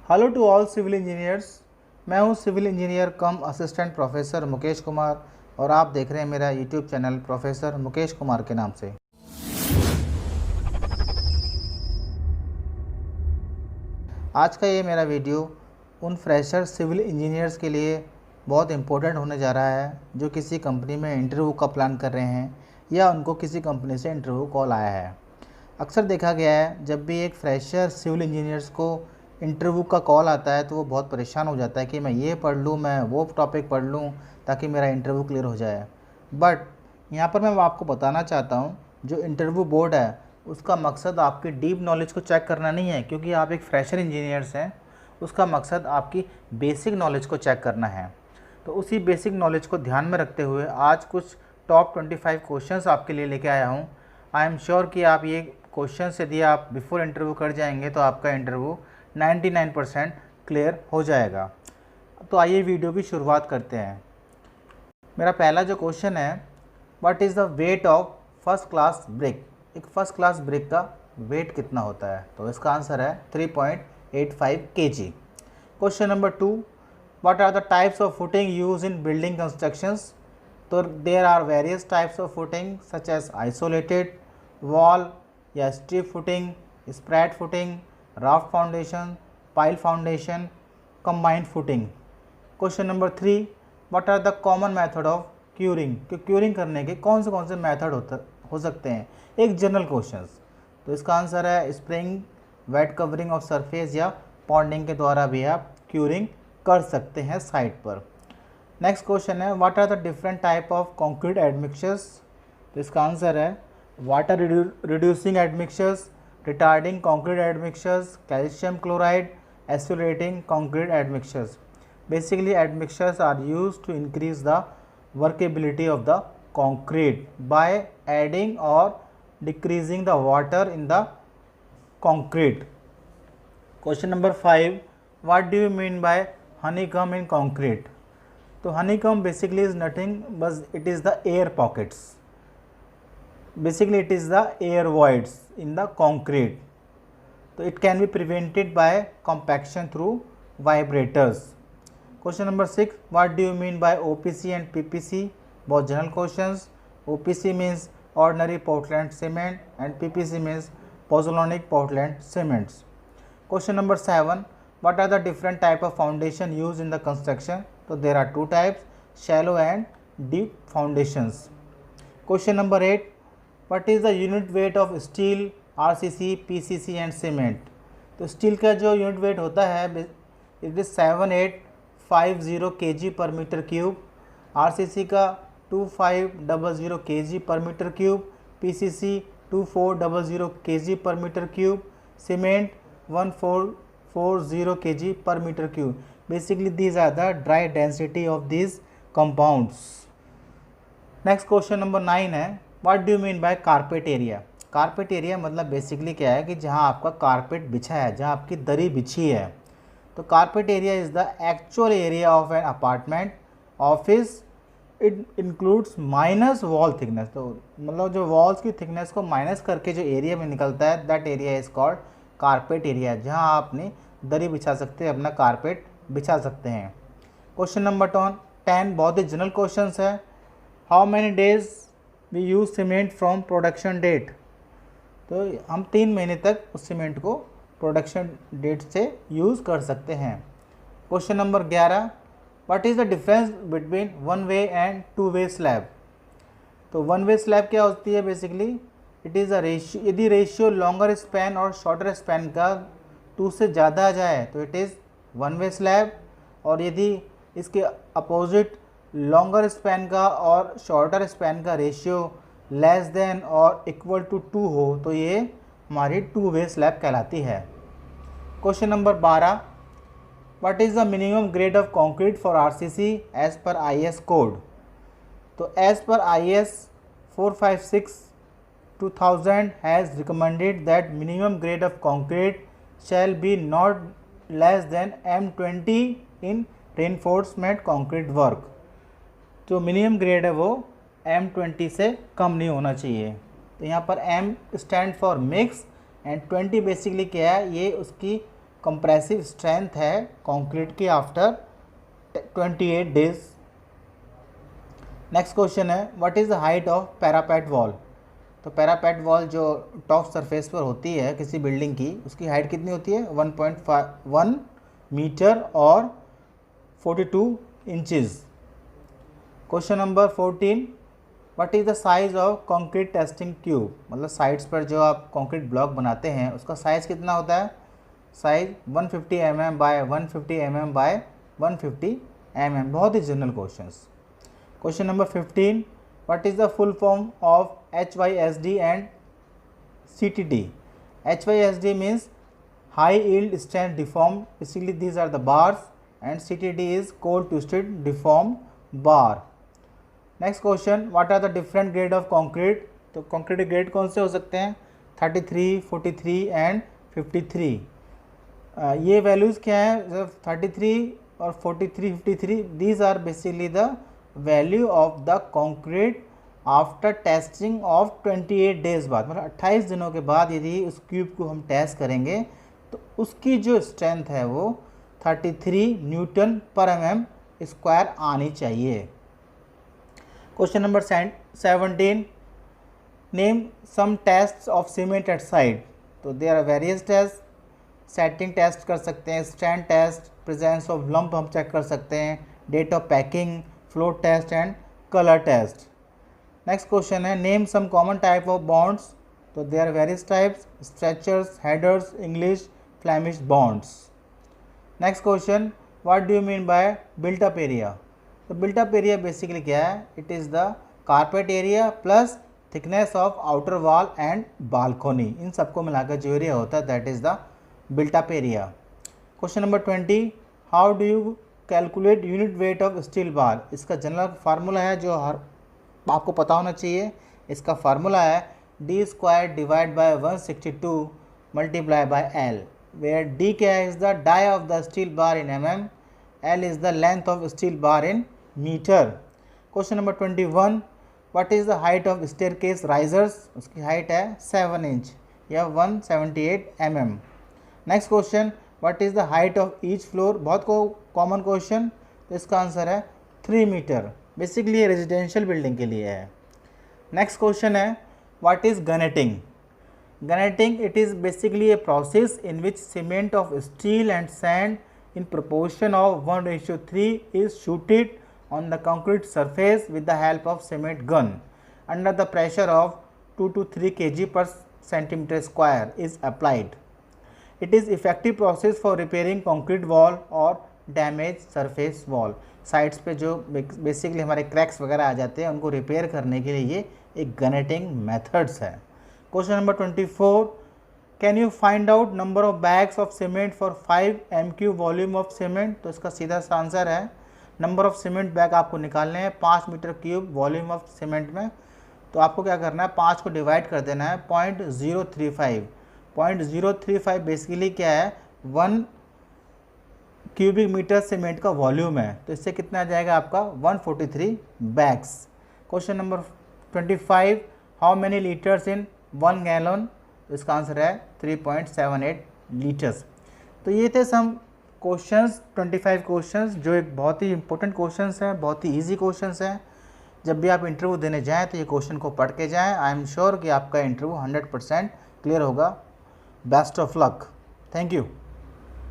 Hello to all civil engineers. मैं हूं civil engineer cum assistant professor Mukesh Kumar और आप देख रहे हैं मेरा YouTube channel professor Mukesh Kumar के नाम से। आज का ये मेरा वीडियो उन फ्रेशर सिविल इंजीनियर्स के लिए बहुत इम्पोर्टेंट होने जा रहा है जो किसी कंपनी में इंटरव्यू का प्लान कर रहे हैं या उनको किसी कंपनी से इंटरव्यू कॉल आया है। अक्सर देखा गया है जब भी एक फ्रेशर सिविल इंजीनियर्स को इंटरव्यू का कॉल आता है तो वो बहुत परेशान हो जाता है कि मैं ये पढ़ लूँ, मैं वो टॉपिक पढ़ लूँ ताकि मेरा इंटरव्यू क्लियर हो जाए। बट यहाँ पर मैं आपको बताना चाहता हूँ जो इंटरव्यू बोर्ड है उसका मकसद आपकी डीप नॉलेज को चेक करना नहीं है, क्योंकि आप एक फ्रेशर इंजीनियर्स हैं। उसका मकसद आपकी बेसिक नॉलेज को चेक करना है। तो उसी बेसिक नॉलेज को ध्यान में रखते हुए आज कुछ टॉप 25 क्वेश्चंस आपके लिए लेके आया हूँ। आई एम श्योर कि आप ये क्वेश्चंस यदि आप बिफोर इंटरव्यू कर जाएंगे तो आपका इंटरव्यू 99% क्लियर हो जाएगा। तो आइए वीडियो की शुरुआत करते हैं। मेरा पहला जो क्वेश्चन है, what is the weight of first class brick. एक फर्स्ट क्लास ब्रिक का वेट कितना होता है? तो इसका आंसर है 3.85 kg। Question number 2, what are the types of footing use in building constructions. तो there are various types of footing such as isolated, wall या strip footing, spread footing, raft foundation, pile foundation, combined footing. Question number 3, what are the common method of curing. कि curing करने के कौन से method हो सकते हैं? एक जनरल क्वेश्चन। तो इसका आंसर है spraying, wet covering of surface या पॉन्डिंग के द्वारा भी आप क्यूरिंग कर सकते हैं साइट पर। नेक्स्ट क्वेश्चन है, what are the different type of concrete admixtures. तो इसका आंसर है water reducing admixtures, retarding concrete admixtures, calcium chloride, accelerating concrete admixtures. Basically admixtures are used to increase the workability of the concrete by adding or decreasing the water in the concrete. Question number 5, what do you mean by honeycomb in concrete? तो honeycomb basically is nothing but it is the air pockets. Basically it is the air voids in the concrete. So it can be prevented by compaction through vibrators. Question number 6, what do you mean by OPC and PPC? बहुत general questions. OPC means ordinary Portland cement and PPC means pozzolanic Portland cements. Question number 7, what are the different type of foundation used in the construction? So there are two types, shallow and deep foundations. Question number 8, what is the unit weight of steel, RCC, PCC and cement? तो steel का जो unit weight होता है it is 7850 kg per metre cube, RCC का 2500 kg per metre cube, PCC 2400 kg per metre cube, cement 1440 kg per metre cube. Basically these are the dry density of these compounds. Next question number 9 है, what do you mean by carpet area. Carpet area मतलब basically क्या है कि जहाँ आपका carpet बिछा है, जहाँ आपकी दरी बिछी है। तो carpet area is the actual area of an apartment, office. It includes minus wall thickness. तो मतलब जो वॉल्स की थिकनेस को माइनस करके जो एरिया में निकलता है that area is called carpet area, जहाँ आप अपनी दरी बिछा सकते हैं, अपना कारपेट बिछा सकते हैं। क्वेश्चन नंबर 10 बहुत ही जनरल क्वेश्चन है, how many days we use cement from production date. तो हम 3 महीने तक उस सीमेंट को प्रोडक्शन डेट से यूज़ कर सकते हैं। Question number 11, what is the difference between one way and two way slab. तो वन वे स्लैब क्या होती है? Basically it is a ratio, यदि रेशियो लॉन्गर स्पैन और शॉर्टर स्पैन का 2 से ज़्यादा आ जाए तो it is one way slab, और यदि इसके अपोजिट लॉन्गर स्पैन का और शॉर्टर स्पैन का रेशियो लेस देन और इक्वल टू 2 हो तो ये हमारी 2 वे स्लैब कहलाती है। Question number 12, what is the minimum grade of concrete for RCC as per IS code. तो as per IS 456/2000 has recommended that minimum grade of concrete shall be not less than M20 in reinforcement concrete work. जो minimum grade है वो M20 से कम नहीं होना चाहिए। तो यहाँ पर M stand for mix and 20 basically क्या है, ये उसकी कंप्रेसिव स्ट्रेंथ है कंक्रीट की आफ्टर 28 डेज। नेक्स्ट क्वेश्चन है what is the height of parapet wall. तो पैरापेट वॉल जो टॉप सरफेस पर होती है किसी बिल्डिंग की, उसकी हाइट कितनी होती है 1.1 मीटर और 42 inches. Question number 14 what is the size of concrete testing tube. मतलब साइड्स पर जो आप कंक्रीट ब्लॉक बनाते हैं उसका साइज़ कितना होता है, size 150 mm by 150 mm by 150 mm। बहुत ही general questions. Question number 15 what is the full form of HYSD and CTD। HYSD means high yield strength deform, basically these are the bars, and CTD is cold twisted deform bar. Next question what are the different grade of concrete. तो concrete के grade कौन से हो सकते हैं, 33, 43 and 53। ये values क्या है, 33 और 43, 53, these are basically the value of the concrete after testing of 28 days बाद। मतलब 28 दिनों के बाद यदि उस क्यूब को हम टेस्ट करेंगे तो उसकी जो स्ट्रेंथ है वो 33 न्यूटन पर mm² आनी चाहिए। Question number 17 name some test of cement at site. तो there are various test, setting test कर सकते हैं, strand test, presence of lump हम चेक कर सकते हैं, date of packing, float test and colour test. Next question है name some common type of bonds. तो there are various types, stretchers, headers, English, Flemish bonds. Next question what do you mean by built up area. तो built up area basically क्या है, it is the carpet area plus thickness of outer wall and balcony, इन सबको मिलाकर जो area होता है that is the built up area. Question number 20 how do you calculate unit weight of steel bar. इसका general formula है जो हर आपको पता होना चाहिए। इसका फार्मूला है d² divide by 162 multiply by L, where d क्या है, is the dia of the steel bar in mm, L is the length of steel bar in metre. Question number 21 what is the height of staircase risers. उसकी height है 7 inch या 178 mm। Next question what is the height of each floor. बहुत common question, तो इसका answer है 3 metre. Basically ये residential building के लिए है। नेक्स्ट क्वेश्चन है what is guniting. Guniting it is basically a process in which cement of steel and sand in proportion of 1:3 is shooted on the concrete surface with the help of cement gun under the pressure of 2 to 3 kg per centimeter square is applied. It is effective process for repairing concrete wall or damaged surface wall. Sides पे जो basically हमारे cracks वगैरह आ जाते हैं उनको repair करने के लिए ये एक गनेटिंग मेथड्स है। Question number 24 can you find out number of bags of cement for 5 MQ volume of cement. तो इसका सीधा सा आंसर है नंबर ऑफ सीमेंट बैग आपको निकालने हैं 5 metre cube volume of cement में। तो आपको क्या करना है, 5 को डिवाइड कर देना है 0.035। 0.035 बेसिकली क्या है, 1 क्यूबिक मीटर सीमेंट का वॉल्यूम है। तो इससे कितना आ जाएगा आपका 143 bags. Question number 25 how many litres in 1 gallon. तो इसका आंसर है 3.78 लीटर्स। तो ये थे सम क्वेश्चंस, 25 क्वेश्चंस जो एक बहुत ही इंपॉर्टेंट क्वेश्चंस हैं, बहुत ही इजी क्वेश्चंस हैं। जब भी आप इंटरव्यू देने जाएं तो ये क्वेश्चन को पढ़ के जाएं। आई एम श्योर कि आपका इंटरव्यू 100% क्लियर होगा। Best of luck. Thank you.